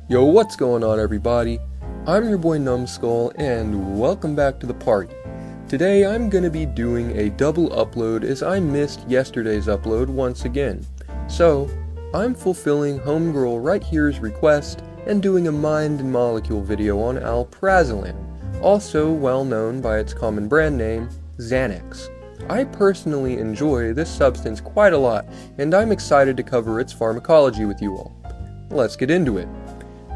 Yo, what's going on, everybody? I'm your boy Numbskull, and welcome back to the party. Today I'm gonna be doing a double upload as I missed yesterday's upload once again. So, I'm fulfilling Homegirl Right Here's request and doing a mind and molecule video on Alprazolam, also well known by its common brand name, Xanax. I personally enjoy this substance quite a lot, and I'm excited to cover its pharmacology with you all. Let's get into it.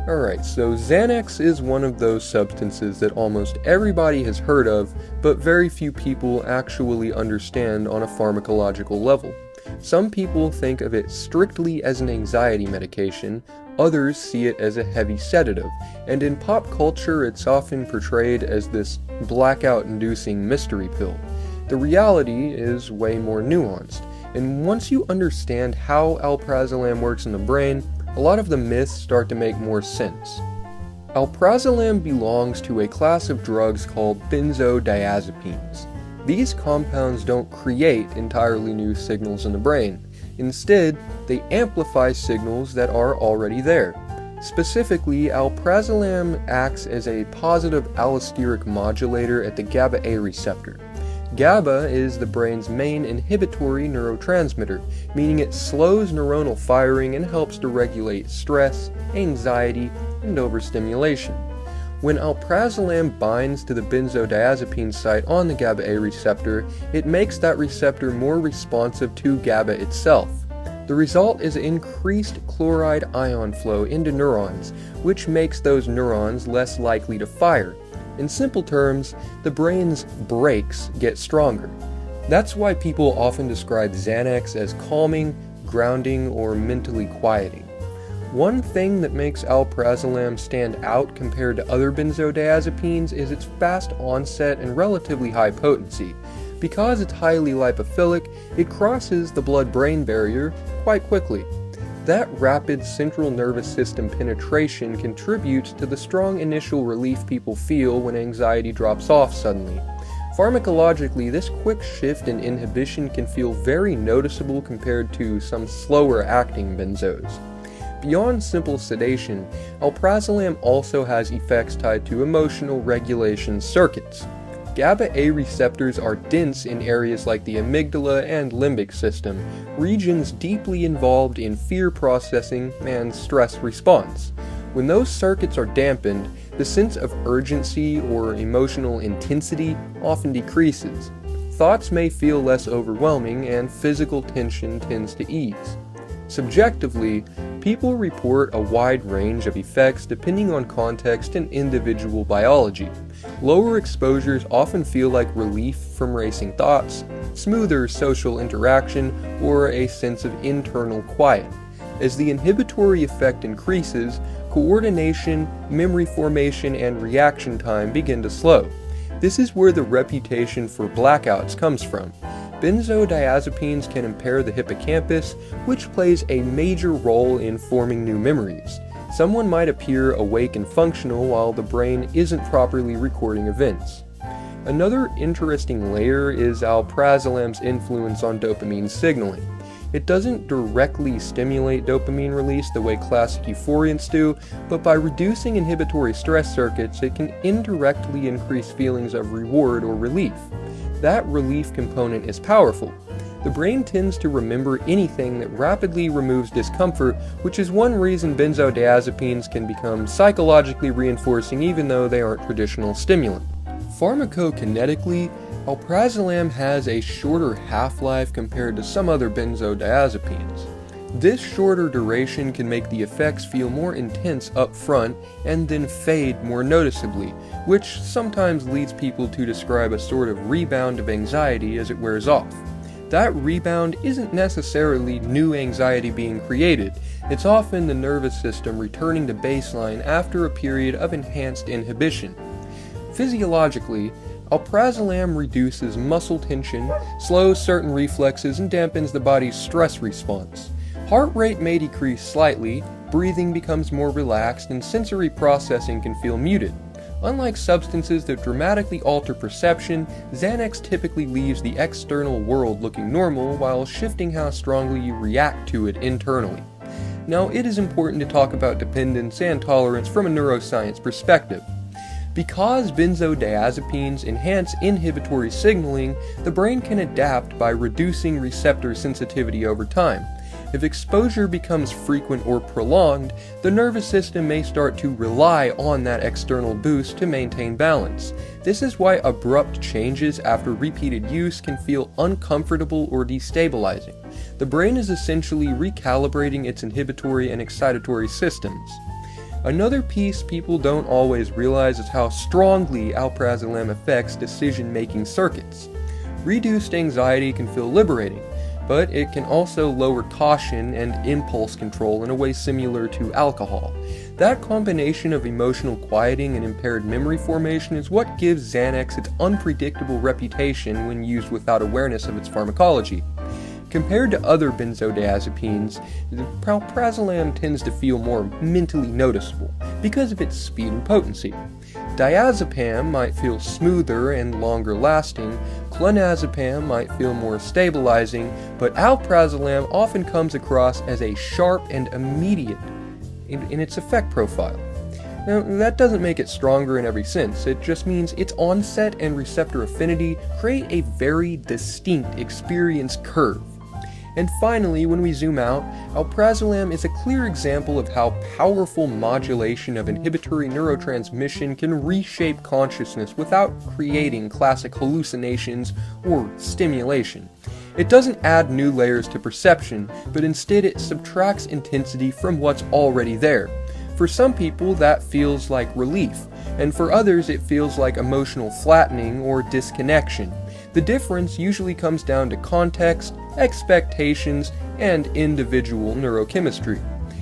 Alright, so Xanax is one of those substances that almost everybody has heard of, but very few people actually understand on a pharmacological level. Some people think of it strictly as an anxiety medication, others see it as a heavy sedative, and in pop culture it's often portrayed as this blackout-inducing mystery pill. The reality is way more nuanced, and once you understand how Alprazolam works in the brain, a lot of the myths start to make more sense. Alprazolam belongs to a class of drugs called benzodiazepines. These compounds don't create entirely new signals in the brain. Instead, they amplify signals that are already there. Specifically, Alprazolam acts as a positive allosteric modulator at the GABA-A receptor. GABA is the brain's main inhibitory neurotransmitter, meaning it slows neuronal firing and helps to regulate stress, anxiety, and overstimulation. When Alprazolam binds to the benzodiazepine site on the GABA-A receptor, it makes that receptor more responsive to GABA itself. The result is increased chloride ion flow into neurons, which makes those neurons less likely to fire. In simple terms, the brain's brakes get stronger. That's why people often describe Xanax as calming, grounding, or mentally quieting. One thing that makes Alprazolam stand out compared to other benzodiazepines is its fast onset and relatively high potency. Because it's highly lipophilic, it crosses the blood-brain barrier quite quickly. That rapid central nervous system penetration contributes to the strong initial relief people feel when anxiety drops off suddenly. Pharmacologically, this quick shift in inhibition can feel very noticeable compared to some slower acting benzos. Beyond simple sedation, Alprazolam also has effects tied to emotional regulation circuits. GABA-A receptors are dense in areas like the amygdala and limbic system, regions deeply involved in fear processing and stress response. When those circuits are dampened, the sense of urgency or emotional intensity often decreases. Thoughts may feel less overwhelming and physical tension tends to ease. Subjectively, people report a wide range of effects depending on context and individual biology. Lower exposures often feel like relief from racing thoughts, smoother social interaction, or a sense of internal quiet. As the inhibitory effect increases, coordination, memory formation, and reaction time begin to slow. This is where the reputation for blackouts comes from. Benzodiazepines can impair the hippocampus, which plays a major role in forming new memories. Someone might appear awake and functional while the brain isn't properly recording events. Another interesting layer is Alprazolam's influence on dopamine signaling. It doesn't directly stimulate dopamine release the way classic euphoriants do, but by reducing inhibitory stress circuits, it can indirectly increase feelings of reward or relief. That relief component is powerful. The brain tends to remember anything that rapidly removes discomfort, which is one reason benzodiazepines can become psychologically reinforcing even though they aren't traditional stimulant. Pharmacokinetically, Alprazolam has a shorter half-life compared to some other benzodiazepines. This shorter duration can make the effects feel more intense up front and then fade more noticeably, which sometimes leads people to describe a sort of rebound of anxiety as it wears off. That rebound isn't necessarily new anxiety being created, it's often the nervous system returning to baseline after a period of enhanced inhibition. Physiologically, Alprazolam reduces muscle tension, slows certain reflexes, and dampens the body's stress response. Heart rate may decrease slightly, breathing becomes more relaxed, and sensory processing can feel muted. Unlike substances that dramatically alter perception, Xanax typically leaves the external world looking normal while shifting how strongly you react to it internally. Now, it is important to talk about dependence and tolerance from a neuroscience perspective. Because benzodiazepines enhance inhibitory signaling, the brain can adapt by reducing receptor sensitivity over time. If exposure becomes frequent or prolonged, the nervous system may start to rely on that external boost to maintain balance. This is why abrupt changes after repeated use can feel uncomfortable or destabilizing. The brain is essentially recalibrating its inhibitory and excitatory systems. Another piece people don't always realize is how strongly alprazolam affects decision-making circuits. Reduced anxiety can feel liberating, but it can also lower caution and impulse control in a way similar to alcohol. That combination of emotional quieting and impaired memory formation is what gives Xanax its unpredictable reputation when used without awareness of its pharmacology. Compared to other benzodiazepines, alprazolam tends to feel more mentally noticeable because of its speed and potency. Diazepam might feel smoother and longer lasting, clonazepam might feel more stabilizing, but alprazolam often comes across as a sharp and immediate in its effect profile. Now, that doesn't make it stronger in every sense, it just means its onset and receptor affinity create a very distinct experience curve. And finally, when we zoom out, alprazolam is a clear example of how powerful modulation of inhibitory neurotransmission can reshape consciousness without creating classic hallucinations or stimulation. It doesn't add new layers to perception, but instead it subtracts intensity from what's already there. For some people, that feels like relief, and for others it feels like emotional flattening or disconnection. The difference usually comes down to context, expectations, and individual neurochemistry.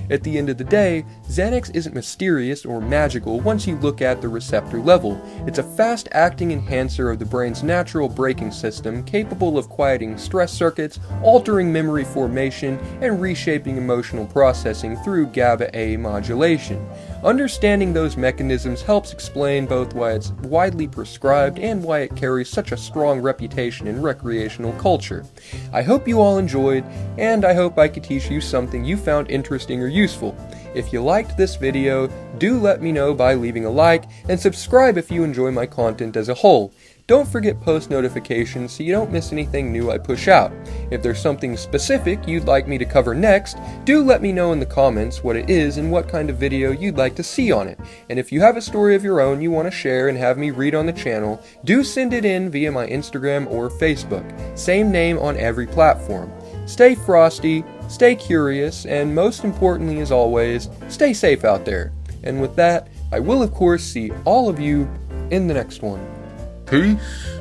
At the end of the day, Xanax isn't mysterious or magical once you look at the receptor level. It's a fast-acting enhancer of the brain's natural braking system capable of quieting stress circuits, altering memory formation, and reshaping emotional processing through GABA-A modulation. Understanding those mechanisms helps explain both why it's widely prescribed and why it carries such a strong reputation in recreational culture. I hope you all enjoyed, and I hope I could teach you something you found interesting or useful. If you liked this video, do let me know by leaving a like, and subscribe if you enjoy my content as a whole. Don't forget post notifications so you don't miss anything new I push out. If there's something specific you'd like me to cover next, do let me know in the comments what it is and what kind of video you'd like to see on it. And if you have a story of your own you want to share and have me read on the channel, do send it in via my Instagram or Facebook. Same name on every platform. Stay frosty, stay curious, and most importantly as always, stay safe out there. And with that, I will of course see all of you in the next one. Peace.